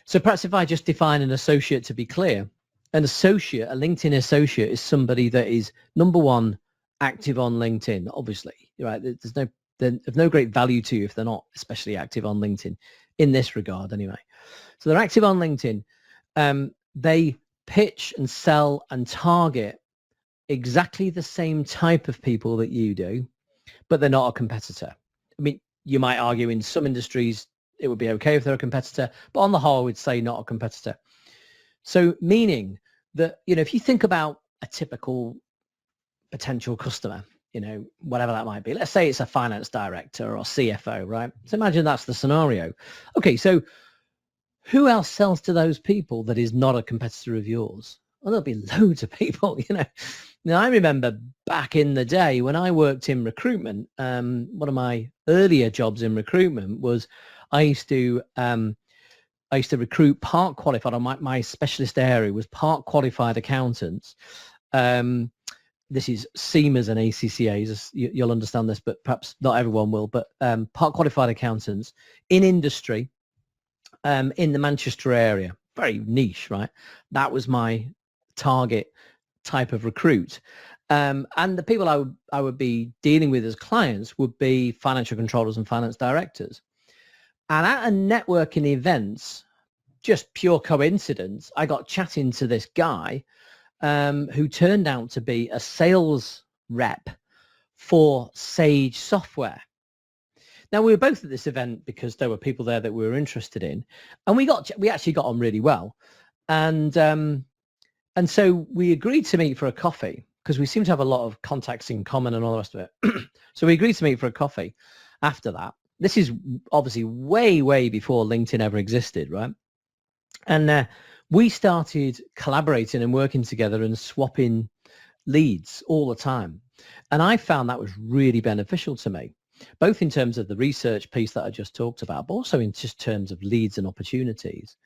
So perhaps if I just define an associate to be clear, an associate, a LinkedIn associate is somebody that is, number one, active on LinkedIn, obviously, right? They're of no great value to you if they're not especially active on LinkedIn in this regard anyway. So they're active on LinkedIn. They pitch and sell and target exactly the same type of people that you do, but they're not a competitor. I mean, you might argue in some industries it would be okay if they're a competitor, but on the whole, I would say not a competitor. So meaning that, if you think about a typical potential customer, whatever that might be, let's say it's a finance director or CFO, right? So imagine that's the scenario. Okay, so who else sells to those people that is not a competitor of yours? Well, there'll be loads of people, Now, I remember back in the day when I worked in recruitment, one of my earlier jobs in recruitment was I used to recruit part qualified, or my specialist area was part qualified accountants. This is CIMAs and ACCAs. You'll understand this, but perhaps not everyone will. But part qualified accountants in industry in the Manchester area, very niche, right? That was my target type of recruit. And the people I would be dealing with as clients would be financial controllers and finance directors. And at a networking event, just pure coincidence, I got chatting to this guy who turned out to be a sales rep for Sage Software. Now, we were both at this event because there were people there that we were interested in, and we actually got on really well. And so we agreed to meet for a coffee because we seem to have a lot of contacts in common and all the rest of it. So we agreed to meet for a coffee after that. This is obviously way, way before LinkedIn ever existed, right? And we started collaborating and working together and swapping leads all the time. And I found that was really beneficial to me, both in terms of the research piece that I just talked about, but also in just terms of leads and opportunities.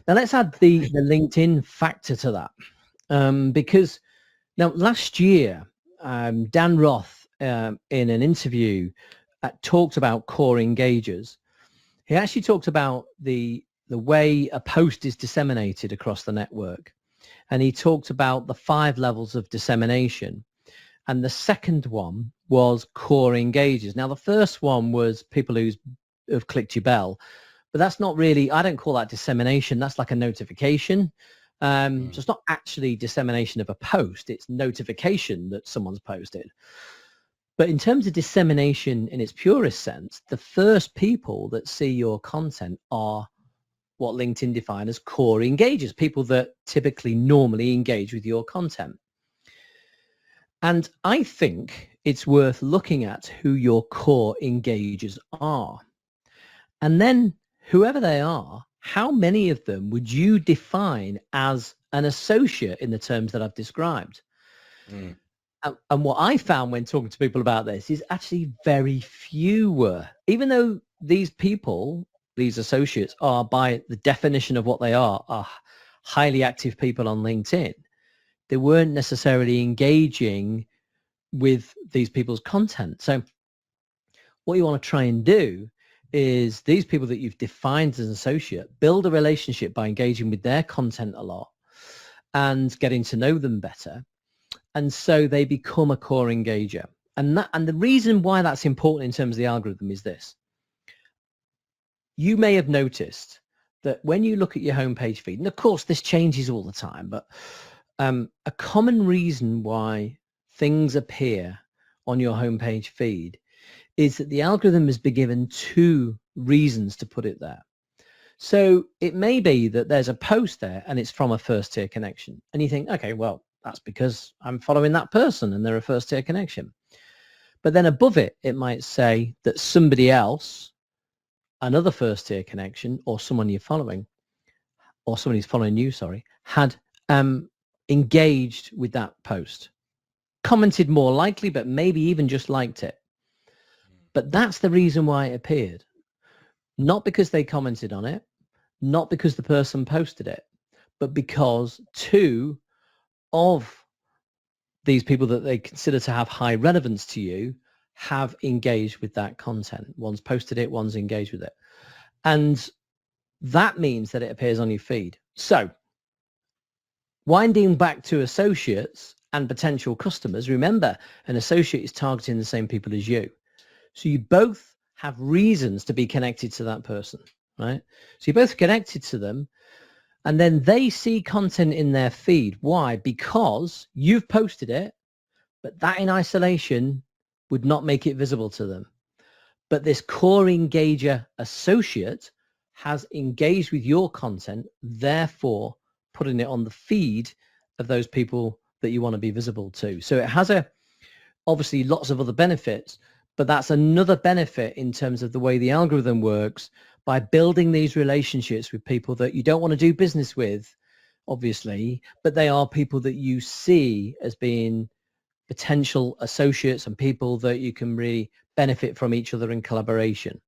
Now let's add the LinkedIn factor to that, because now last year, Dan Roth, in an interview, talked about core engagers. He actually talked about the way a post is disseminated across the network. And he talked about the 5 levels of dissemination. And the second one was core engagers. Now, the first one was people who've clicked your bell, but that's not really, I don't call that dissemination. That's like a notification. So it's not actually dissemination of a post. It's notification that someone's posted. But in terms of dissemination in its purest sense, the first people that see your content are what LinkedIn define as core engagers, people that typically normally engage with your content. And I think it's worth looking at who your core engagers are. And then whoever they are, how many of them would you define as an associate in the terms that I've described? And what I found when talking to people about this is actually very few were. Even though these people, these associates, are by the definition of what they are highly active people on LinkedIn, they weren't necessarily engaging with these people's content. So what you want to try and do is these people that you've defined as an associate, build a relationship by engaging with their content a lot and getting to know them better. And so they become a core engager. And the reason why that's important in terms of the algorithm is this. You may have noticed that when you look at your homepage feed, and of course this changes all the time, but a common reason why things appear on your homepage feed is that the algorithm has been given 2 reasons to put it there. So it may be that there's a post there and it's from a first tier connection. And you think, okay, well, that's because I'm following that person and they're a first tier connection. But then above it, it might say that somebody else, another first tier connection, or someone you're following, or somebody's following you, had engaged with that post, commented more likely, but maybe even just liked it. But that's the reason why it appeared. Not because they commented on it, not because the person posted it, but because 2 of these people that they consider to have high relevance to you have engaged with that content. One's posted it, one's engaged with it. And that means that it appears on your feed. So winding back to associates and potential customers, remember, an associate is targeting the same people as you. So you both have reasons to be connected to that person, right? So you're both connected to them, and then they see content in their feed. Why? Because you've posted it, but that in isolation would not make it visible to them. But this core engager associate has engaged with your content, therefore putting it on the feed of those people that you want to be visible to. So it has obviously lots of other benefits, but that's another benefit in terms of the way the algorithm works by building these relationships with people that you don't want to do business with, obviously, but they are people that you see as being potential associates and people that you can really benefit from each other in collaboration.